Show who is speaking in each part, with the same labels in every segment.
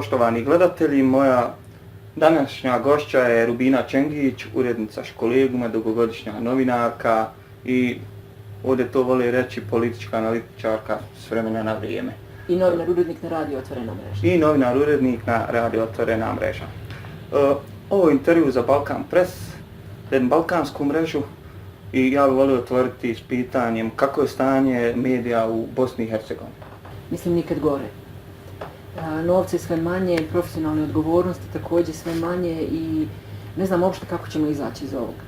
Speaker 1: poštovani gledatelji, moja današnja gošća je Rubina Čengić, urednica Školeguma, dugogodišnja novinarka i ovdje to vole reći politička analitičarka s vremena na vrijeme.
Speaker 2: I novinar urednik na Radio Otvorena mreža.
Speaker 1: I novinar urednik na Radio Otvorena mreža. Ovo je intervju za Balkan Press, jednu balkansku mrežu, i ja bih volio otvoriti s pitanjem kako je stanje medija u Bosni i Hercegovini.
Speaker 2: Mislim, nikad gore. Novce sve manje, profesionalne odgovornosti također sve manje i ne znam uopšte kako ćemo izaći iz ovoga.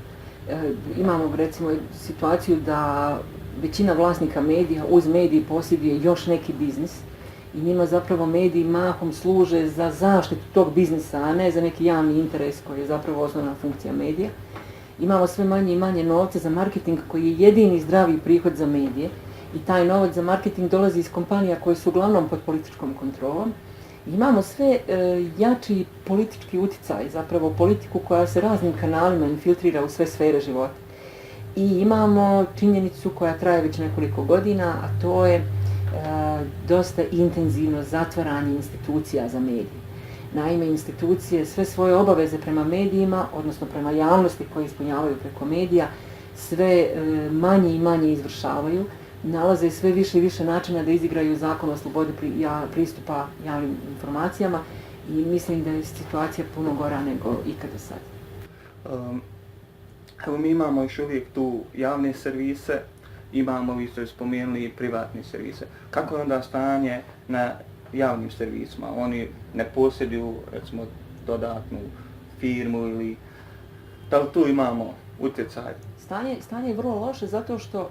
Speaker 2: Imamo recimo situaciju da većina vlasnika medija uz mediji posjeduje još neki biznis i njima zapravo mediji mahom služe za zaštitu tog biznisa, a ne za neki javni interes koji je zapravo osnovna funkcija medija. Imamo sve manje i manje novca za marketing koji je jedini zdravi prihod za medije i taj novac za marketing dolazi iz kompanija koje su uglavnom pod političkom kontrolom. Imamo sve jači politički utjecaj, zapravo politiku koja se raznim kanalima infiltrira u sve sfere života. I imamo činjenicu koja traje već nekoliko godina, a to je dosta intenzivno zatvaranje institucija za medije. Naime, institucije sve svoje obaveze prema medijima, odnosno prema javnosti koje ispunjavaju preko medija, sve manje i manje izvršavaju, nalaze sve više i više načina da izigraju zakon o slobodi pristupa javnim informacijama i mislim da je situacija puno gora nego ikada sad.
Speaker 1: Evo mi imamo još uvijek tu javne servise, imamo, vi ste spomenuli, privatne servise. Kako je onda stanje na javnim servisima? Oni ne posjeduju, recimo, dodatnu firmu ili da li tu imamo utjecaj?
Speaker 2: Stanje je vrlo loše zato što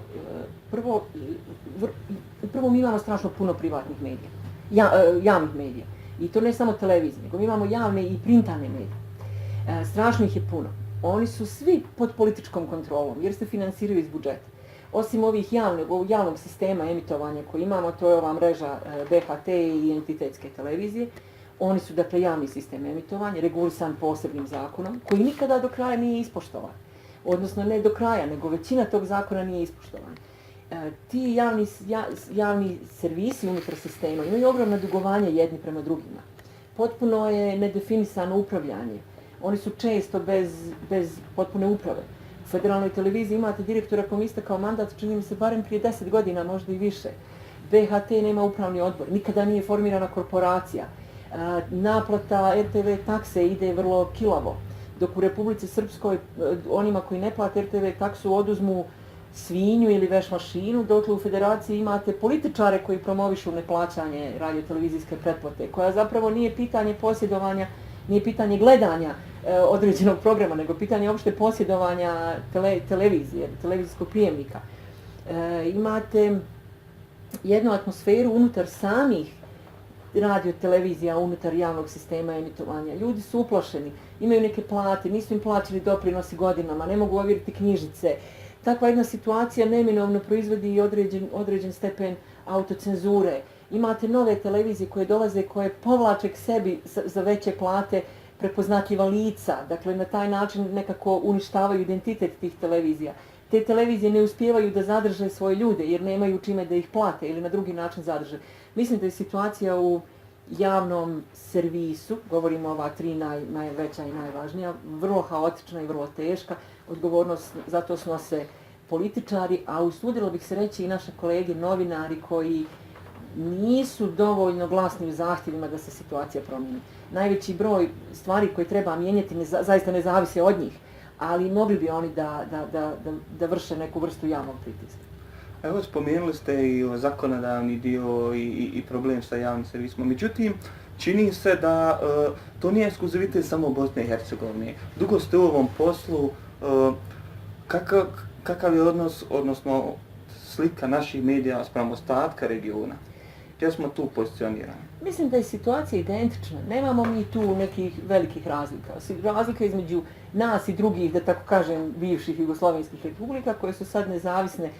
Speaker 2: prvo mi imamo strašno puno privatnih medija, javnih medija. I to ne samo televizije, nego mi imamo javne i printane medije. Strašno ih je puno. Oni su svi pod političkom kontrolom jer se finansiraju iz budžeta. Osim ovih javnog sistema emitovanja koji imamo, to je ova mreža BHT i entitetske televizije. Oni su dakle javni sistem emitovanja, regulisan posebnim zakonom, koji nikada do kraja nije ispoštovan. Odnosno ne do kraja, nego većina tog zakona nije ispoštovana. Ti javni servisi unutar sistema imaju ogromna dugovanja jedni prema drugima. Potpuno je nedefinisano upravljanje. Oni su često bez potpune uprave. U federalnoj televiziji imate direktora koji istekao mandat, čini mi se barem prije 10 godina, možda i više. BHT nema upravni odbor, nikada nije formirana korporacija. Naplata RTV takse ide vrlo kilavo. Dok u Republici Srpskoj onima koji ne plate RTV taksu oduzmu svinju ili veš mašinu, dotle u Federaciji imate političare koji promovišu neplaćanje radiotelevizijske pretplate, koja zapravo nije pitanje posjedovanja, nije pitanje gledanja određenog programa, nego pitanje opšte posjedovanja televizije, televizijskog prijemnika. Imate jednu atmosferu unutar samih radio-televizija, unutar javnog sistema emitovanja. Ljudi su uplašeni, imaju neke plate, nisu im plaćeni doprinosi godinama, ne mogu ovjeriti knjižice. Takva jedna situacija neminovno proizvodi i određen stepen autocenzure. Imate nove televizije koje dolaze, koje povlače k sebi za veće plate prepoznatljiva lica. Dakle, na taj način nekako uništavaju identitet tih televizija. Te televizije ne uspijevaju da zadrže svoje ljude jer nemaju čime da ih plate ili na drugi način zadrže. Mislim da je situacija u javnom servisu, govorimo ova tri najveća i najvažnija, vrlo haotična i vrlo teška. Odgovornost za to snose političari, a usudila bih se reći i naše kolege novinari koji nisu dovoljno glasni u zahtjevima da se situacija promijeni. Najveći broj stvari koje treba mijenjati zaista ne zavise od njih, ali mogli bi oni da vrše neku vrstu javnog pritiska.
Speaker 1: Evo, spomenuli ste i zakonodavni dio i problem sa javnim servisima. Međutim, čini se da to nije ekskluzivitet samo Bosne i Hercegovine. Dugo ste u ovom poslu. Kakav je odnos, odnosno slika naših medija spram ostatka regiona? Gdje smo tu pozicionirani?
Speaker 2: Mislim da je situacija identična. Nemamo mi tu nekih velikih razlika. Razlika između nas i drugih, da tako kažem, bivših jugoslovenskih republika koje su sad nezavisne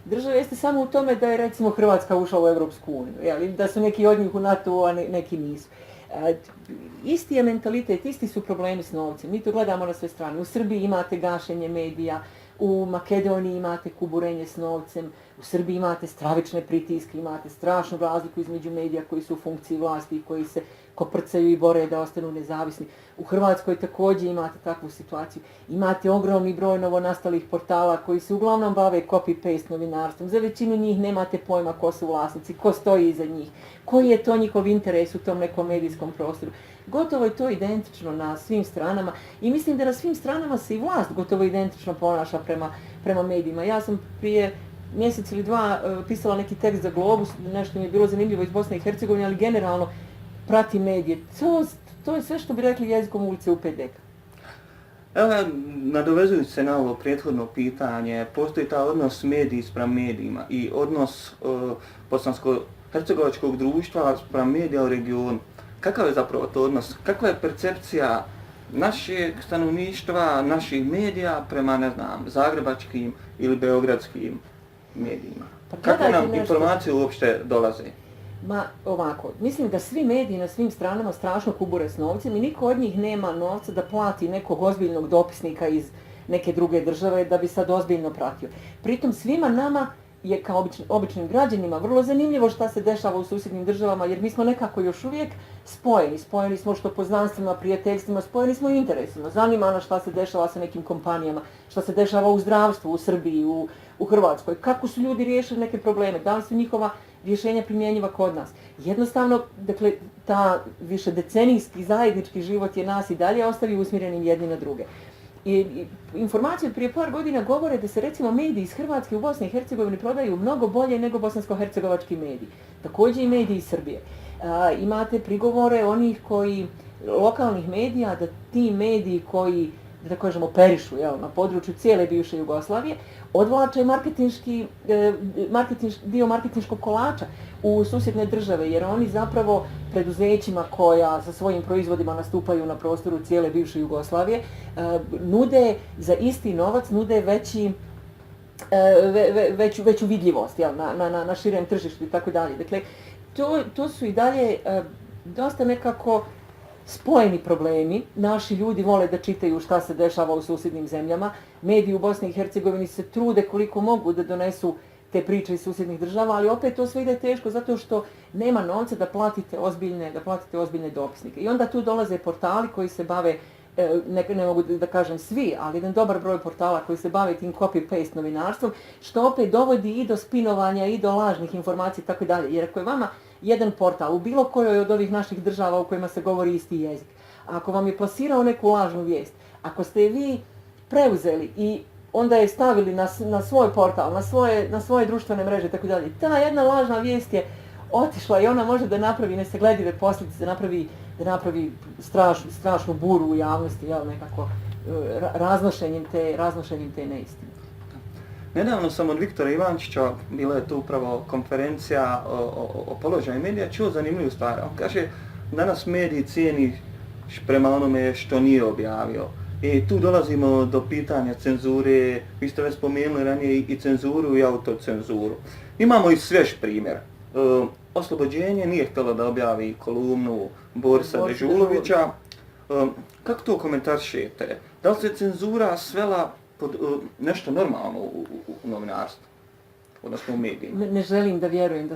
Speaker 2: države jeste samo u tome da je recimo Hrvatska ušla u Europsku uniju, da su neki od njih u NATO, a neki nisu. Isti je mentalitet, isti su problemi s novcem. Mi to gledamo na sve strane. U Srbiji imate gašenje medija, u Makedoniji imate kuburenje s novcem, u Srbiji imate stravične pritiske, imate strašnu razliku između medija koji su u funkciji vlasti i koji se koprcaju i bore da ostanu nezavisni. U Hrvatskoj također imate takvu situaciju. Imate ogromni broj novonastalih portala koji se uglavnom bave copy-paste novinarstvom. Za većinu njih nemate pojma ko su vlasnici, ko stoji iza njih, koji je to njihov interes u tom nekom medijskom prostoru. Gotovo je to identično na svim stranama i mislim da na svim stranama se i vlast gotovo identično ponaša prema medijima. Ja sam prije mjesec ili dva pisala neki tekst za Globus, nešto mi je bilo zanimljivo iz Bosne i Hercegovine, ali generalno prati medije. To je sve što bi rekli jezikom ulice u 5 deka.
Speaker 1: Evo, nadovezujući se na ovo prethodno pitanje, postoji ta odnos mediji spram medijima i odnos bosansko-hercegovačkog društva spram medija u regionu. Kakav je zapravo to odnos? Kakva je percepcija našeg stanovništva, naših medija prema, ne znam, zagrebačkim ili beogradskim medijima? Kakve nam informacije uopšte dolaze?
Speaker 2: Ma ovako, mislim da svi mediji na svim stranama strašno kubure s novcem i niko od njih nema novca da plati nekog ozbiljnog dopisnika iz neke druge države da bi sad ozbiljno pratio. Pritom svima nama je kao običnim građanima vrlo zanimljivo šta se dešava u susjednim državama jer mi smo nekako još uvijek spojeni. Spojeni smo što poznanstvima, prijateljstvima, spojeni smo i interesima. Zanima nas šta se dešava sa nekim kompanijama, šta se dešava u zdravstvu, u Srbiji, u Hrvatskoj, kako su ljudi riješili neke probleme, da li su njihova rješenja primjenjiva kod nas. Jednostavno, dakle, ta višedecenijski zajednički život je nas i dalje ostavio usmjerenim jedni na druge. I informacije prije par godina govore da se recimo mediji iz Hrvatske u Bosni i Hercegovini prodaju mnogo bolje nego bosansko-hercegovački mediji. Također i mediji iz Srbije. Imate prigovore onih lokalnih medija, da ti mediji koji, da kažemo, operišu na području cijele bivše Jugoslavije, odvlače dio marketinškog kolača u susjedne države, jer oni zapravo preduzećima koja sa svojim proizvodima nastupaju na prostoru cijele bivše Jugoslavije, nude za isti novac, nude veću vidljivost na širem tržištu i tako dalje. Dakle, to su i dalje dosta nekako spojeni problemi. Naši ljudi vole da čitaju šta se dešava u susjednim zemljama. Mediji u Bosni i Hercegovini se trude koliko mogu da donesu te priče iz susjednih država, ali opet to sve ide teško zato što nema novca da platite ozbiljne dopisnike. I onda tu dolaze portali koji se bave, ne mogu da kažem svi, ali jedan dobar broj portala koji se bave tim copy-paste novinarstvom, što opet dovodi i do spinovanja i do lažnih informacija i tako dalje. Jer ako je vama jedan portal u bilo kojoj od ovih naših država u kojima se govori isti jezik, ako vam je plasirao neku lažnu vijest, ako ste je vi preuzeli i onda je stavili na svoj portal, na svoje društvene mreže i tako dalje, ta jedna lažna vijest je otišla i ona može da napravi nesagledive posljedice, da napravi strašnu buru u javnosti, nekako raznošenjem te neistine.
Speaker 1: Nedavno sam od Viktora Ivančića, bila je tu upravo konferencija o položaju medija, čuo zanimljivu stvar. On kaže, danas mediji cijeni prema onome što nije objavio. I tu dolazimo do pitanja cenzure, vi ste već spomenuli ranije i cenzuru i autocenzuru. Imamo i svež primjer. Oslobođenje nije htjelo da objavi kolumnu Borisa Dežulovića. Kako to komentarišete? Da li se cenzura svela pod nešto normalno u novinarstvu, odnosno u medijima?
Speaker 2: Ne želim da vjerujem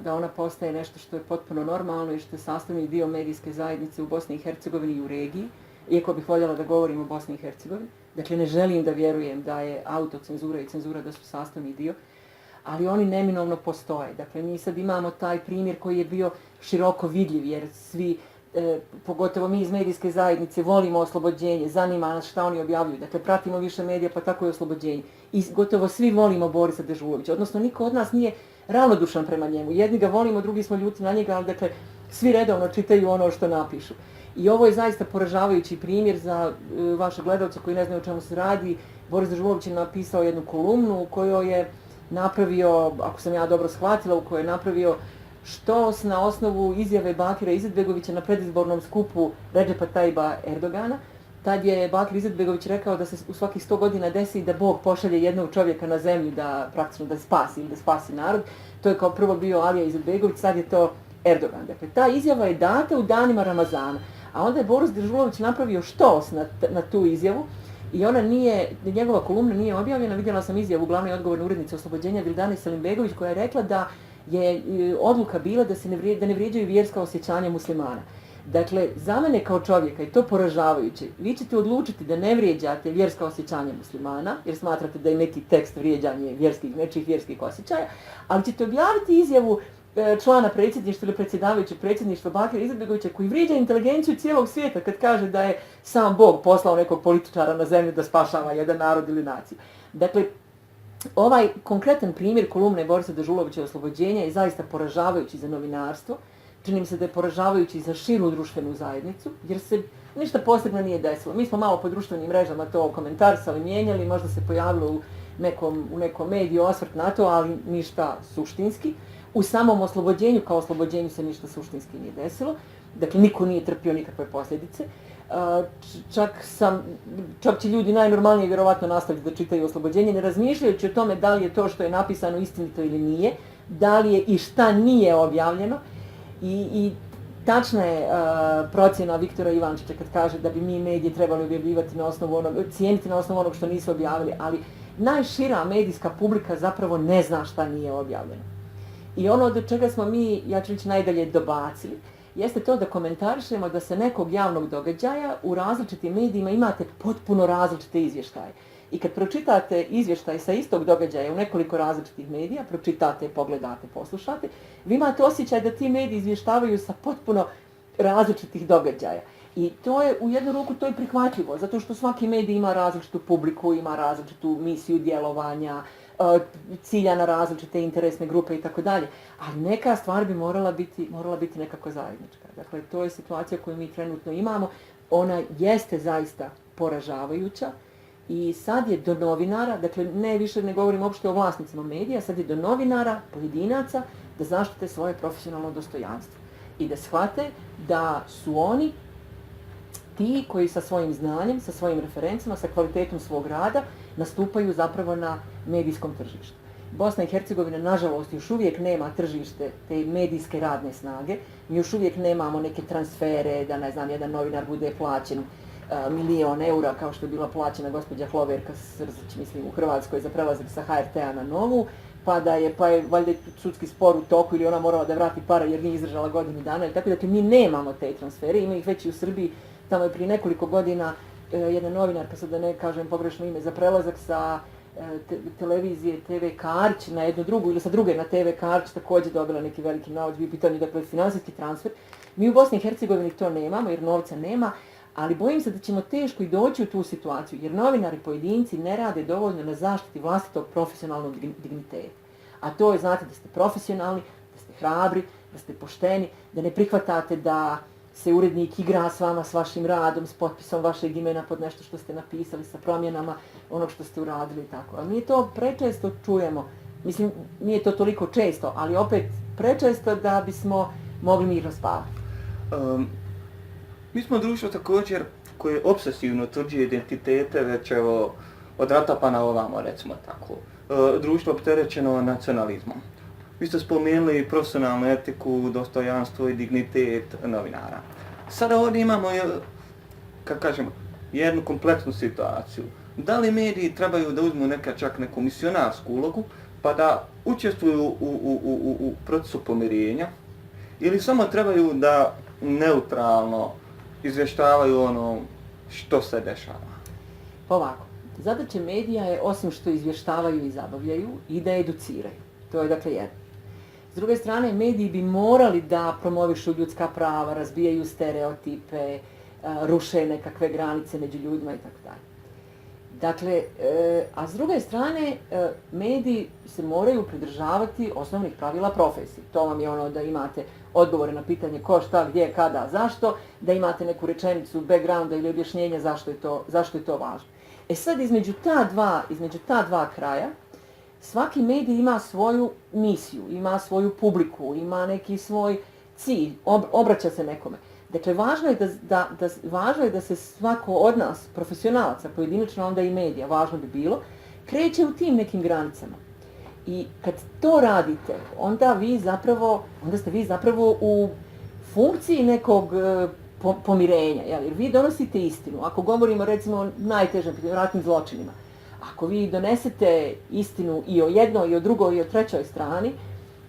Speaker 2: da ona postaje nešto što je potpuno normalno i što je sastavni dio medijske zajednice u Bosni i Hercegovini i u regiji, iako bih voljela da govorim o Bosni i Hercegovini. Dakle, ne želim da vjerujem da je autocenzura i cenzura da su sastavni dio, ali oni neminovno postoje. Dakle, mi sad imamo taj primjer koji je bio široko vidljiv, jer svi, pogotovo mi iz medijske zajednice, volimo Oslobođenje, zanima nas šta oni objavljuju. Dakle, pratimo više medija, pa tako i Oslobođenje. I gotovo svi volimo Borisa Dežulovića, odnosno niko od nas nije ravnodušan prema njemu. Jedni ga volimo, drugi smo ljuti na njega, ali dakle, svi redovno čitaju ono što napišu. I ovo je zaista poražavajući primjer za vaše gledalce koji ne znaju o čemu se radi. Boris Dežulović je napisao jednu kolumnu u kojoj je napravio, ako sam ja dobro shvatila, u kojoj je napravio štos na osnovu izjave Bakira Izetbegovića na predizbornom skupu Redžepa Tayyipa Erdogana. Tad je Bakir Izetbegović rekao da se u svakih 100 godina desi da Bog pošalje jednog čovjeka na zemlju da spasi narod. To je kao prvo bio Alija Izetbegović, sad je to Erdogan. Dakle, ta izjava je data u danima Ramazana. A onda je Boris Dežulović napravio štos na tu izjavu i njegova kolumna nije objavljena. Vidjela sam izjavu glavne odgovorne urednice Oslobođenja Vildane Selimbegović koja je rekla da je odluka bila da ne vrijeđaju vjerska osjećanja muslimana. Dakle, za mene kao čovjeka je to poražavajuće. Vi ćete odlučiti da ne vrijeđate vjerska osjećanja muslimana, jer smatrate da je neki tekst vrijeđanje nečijih vjerskih osjećaja, ali ćete objaviti izjavu člana predsjedništva ili predsjedavajućeg predsjedništva Bakira Izetbegovića koji vrijeđa inteligenciju cijelog svijeta kad kaže da je sam Bog poslao nekog političara na zemlju da spašava jedan narod ili naciju. Dakle, ovaj konkretan primjer kolumne Borisa Dežulovića Oslobođenja je zaista poražavajući za novinarstvo. Čini mi se da je poražavajući za širu društvenu zajednicu, jer se ništa posebno nije desilo. Mi smo malo po društvenim mrežama to komentarisali, mijenjali, možda se pojavilo u nekom mediju osvrt na to, ali ništa suštinski. U samom oslobođenju, kao oslobođenju se ništa suštinski nije desilo. Dakle, niko nije trpio nikakve posljedice. Čak će ljudi najnormalnije vjerovatno nastaviti da čitaju oslobođenje, ne razmišljajući o tome da li je to što je napisano istinito ili nije, da li je i šta nije objavljeno. I tačna je procjena Viktora Ivančića kad kaže da bi mi medije trebali objavljivati na osnovu onog, cijeniti na osnovu onog što nisu objavili, ali najšira medijska publika zapravo ne zna šta nije objavljeno. I ono do čega smo mi, ja ću reći, najdalje dobacili, jeste to da komentarišemo da se nekog javnog događaja u različitim medijima imate potpuno različite izvještaje. I kad pročitate izvještaj sa istog događaja u nekoliko različitih medija, pročitate, pogledate, poslušate, vi imate osjećaj da ti mediji izvještavaju sa potpuno različitih događaja. I to je, u jednu ruku, to je prihvatljivo, zato što svaki medij ima različitu publiku, ima različitu misiju djelovanja, cilja na različite interesne grupe i tako dalje. Ali neka stvar bi morala biti nekako zajednička. Dakle, to je situacija koju mi trenutno imamo. Ona jeste zaista poražavajuća. I sad je do novinara, dakle više ne govorim uopšte o vlasnicima medija, sad je do novinara, pojedinaca, da zaštite svoje profesionalno dostojanstvo. I da shvate da su oni ti koji sa svojim znanjem, sa svojim referencama, sa kvalitetom svog rada nastupaju zapravo na medijskom tržištu. Bosna i Hercegovina, nažalost, još uvijek nema tržište te medijske radne snage. Mi još uvijek nemamo neke transfere da, ne znam, jedan novinar bude plaćen 1.000.000 eura kao što je bila plaćena gospođa Hloverka Srzić, mislim, u Hrvatskoj za prelazak sa HRT-a na Novu, pa je valjda sudski spor u toku ili ona morala da vrati para jer nije izdržala godinu dana. Tako da mi nemamo te transfere, ima ih već i u Srbiji. Tamo je prije nekoliko godina jedna novinarka, sad da ne kažem pogrešno ime, za prelazak sa televizije TV Karć na jednu drugu ili sa druge na TV Karć također dobila neki veliki novac, bio pitanje, dakle, finansijski transfer. Mi u Bosni i Hercegovini to nemamo jer novca nema, ali bojim se da ćemo teško i doći u tu situaciju jer novinari pojedinci ne rade dovoljno na zaštiti vlastitog profesionalnog digniteta. A to je, znate, da ste profesionalni, da ste hrabri, da ste pošteni, da ne prihvatate da se urednik igra s vama, s vašim radom, s potpisom vašeg imena pod nešto što ste napisali, sa promjenama onog što ste uradili i tako. A mi to prečesto čujemo. Mislim, nije to toliko često, ali opet prečesto da bismo mogli mirno spavati.
Speaker 1: Mi smo društvo također koje obsesivno utvrđuje identitete već evo od rata pa na ovamo, recimo tako. Društvo opterećeno nacionalizmom. Vi ste spomenuli profesionalnu etiku, dostojanstvo i dignitet novinara. Sada ovdje imamo, kako kažemo, jednu kompleksnu situaciju. Da li mediji trebaju da uzmu čak neku misionarsku ulogu pa da učestvuju u procesu pomirenja ili samo trebaju da neutralno izvještavaju ono što se dešava?
Speaker 2: Ovako, zadaća medija je, osim što izvještavaju i zabavljaju, i da educiraju. To je dakle jedno. S druge strane, mediji bi morali da promovišu ljudska prava, razbijaju stereotipe, ruše nekakve granice među ljudima i tako dalje. Dakle, a s druge strane, mediji se moraju pridržavati osnovnih pravila profesije. To vam je ono da imate odgovore na pitanje ko, šta, gdje, kada, zašto, da imate neku rečenicu backgrounda ili objašnjenja zašto je to važno. E sad, između ta dva kraja, svaki medij ima svoju misiju, ima svoju publiku, ima neki svoj cilj, obraća se nekome. Dakle, važno je da se svako od nas, profesionalaca, pojedinačno onda i medija, važno bi bilo, kreće u tim nekim granicama. I kad to radite, onda ste vi zapravo u funkciji nekog pomirenja, jer vi donosite istinu. Ako govorimo recimo o najtežem ratnim zločinima, ako vi donesete istinu i o jednoj, i o drugoj, i o trećoj strani,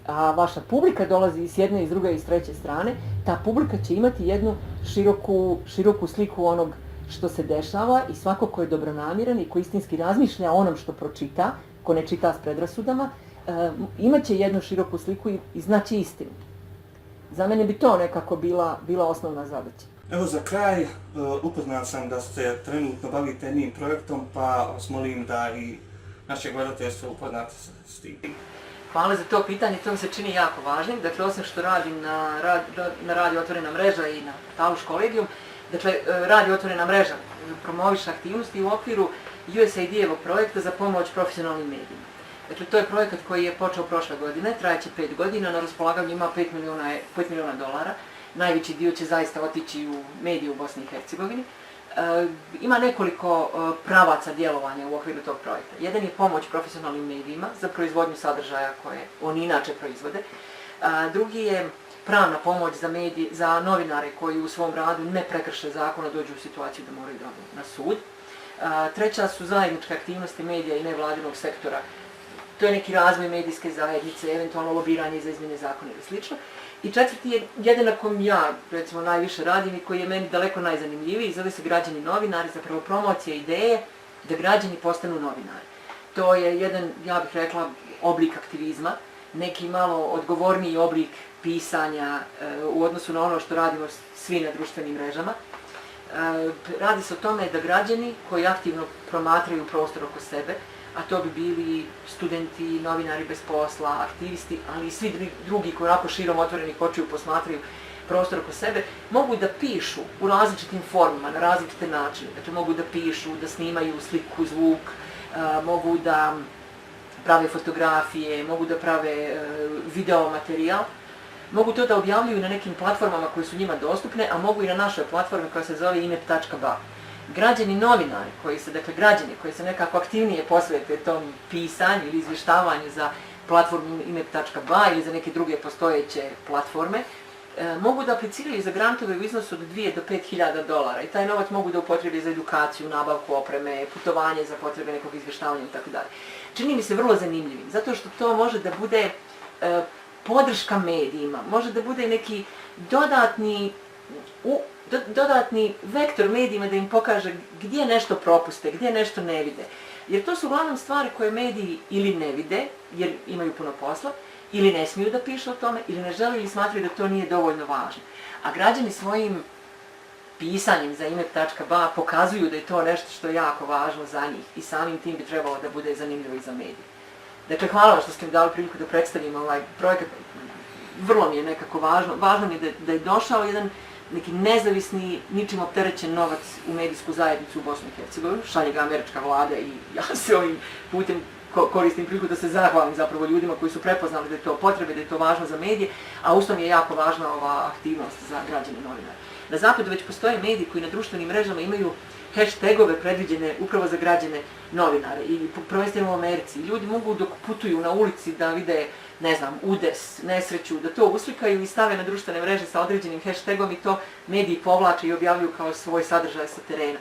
Speaker 2: a vaša publika dolazi i s jedne, i s druge, i s treće strane, ta publika će imati jednu široku sliku onog što se dešava i svako ko je dobronamjeran i ko istinski razmišlja o onom što pročita, ko ne čita s predrasudama, imaće jednu široku sliku i znaće istinu. Za mene bi to nekako bila osnovna zadaća.
Speaker 1: Evo za kraj, upoznat sam da se trenutno bavite jednim projektom, pa vas molim da i naše gledateljstvo upoznate s tim.
Speaker 2: Hvala za to pitanje, to mi se čini jako važnim. Dakle, osim što radim na Radio Otvorena mreža i na Taluš kolegijum, dakle, Radio Otvorena mreža promoviše aktivnosti u okviru USAID-evog projekta za pomoć profesionalnim medijima. Dakle, to je projekat koji je počeo prošle godine, trajaće 5 godina, na raspolaganju ima $5 miliona. Najveći dio će zaista otići u medije u Bosni i Hercegovini. Ima nekoliko pravaca djelovanja u okviru tog projekta. Jedan je pomoć profesionalnim medijima za proizvodnju sadržaja koje oni inače proizvode. Drugi je pravna pomoć za novinare koji u svom radu ne prekrše zakon, a dođu u situaciju da moraju da odu na sud. Treća su zajedničke aktivnosti medija i nevladinog sektora. To je neki razvoj medijske zajednice, eventualno lobiranje za izmjene zakona ili slično. I četvrti je jedan na kojem ja, recimo, najviše radim i koji je meni daleko najzanimljiviji, zove se Građani novinari, zapravo promocija ideje da građani postanu novinari. To je jedan, ja bih rekla, oblik aktivizma, neki malo odgovorniji oblik pisanja u odnosu na ono što radimo svi na društvenim mrežama. Radi se o tome da građani koji aktivno promatraju prostor oko sebe, a to bi bili studenti, novinari bez posla, aktivisti, ali i svi drugi koji onako širom otvorenih očiju posmatraju prostor oko sebe, mogu da pišu u različitim formama, na različite načine. Dakle, mogu da pišu, da snimaju sliku, zvuk, mogu da prave fotografije, mogu da prave video materijal. Mogu to da objavljuju na nekim platformama koje su njima dostupne, a mogu i na našoj platformi koja se zove inep.ba. Građani novinari, građani koji se nekako aktivnije posvete tom pisanju ili izvještavanju za platformu inep.ba ili za neke druge postojeće platforme, mogu da apliciraju za grantove u iznosu od $2,000 do $5,000 i taj novac mogu da upotrebi za edukaciju, nabavku opreme, putovanje za potrebe nekog izvještavanja itd. Čini mi se vrlo zanimljivim, zato što to može da bude podrška medijima, može da bude neki dodatni vektor medijima da im pokaže gdje nešto propuste, gdje nešto ne vide. Jer to su uglavnom stvari koje mediji ili ne vide, jer imaju puno posla, ili ne smiju da pišu o tome, ili ne žele ili smatraju da to nije dovoljno važno. A građani svojim pisanjem za inep.ba pokazuju da je to nešto što je jako važno za njih i samim tim bi trebalo da bude zanimljivo i za medije. Dakle, hvala vam što ste mi dali priliku da predstavim ovaj projekat. Vrlo mi je nekako važno. Važno mi je da je došao jedan neki nezavisni, ničim opterećen novac u medijsku zajednicu u Bosni i Hercegovini. Šalje ga američka vlada i ja se ovim putem koristim priliku da se zahvalim zapravo ljudima koji su prepoznali da je to potrebe, da je to važno za medije, a usto mi je jako važna ova aktivnost za građane novinare. Na zapadu već postoje mediji koji na društvenim mrežama imaju hashtagove predviđene upravo za građane novinare i prvenstveno u Americi. Ljudi mogu dok putuju na ulici da vide, ne znam, udes, nesreću, da to uslikaju i stave na društvene mreže sa određenim hashtagom i to mediji povlače i objavljuju kao svoj sadržaj sa terena.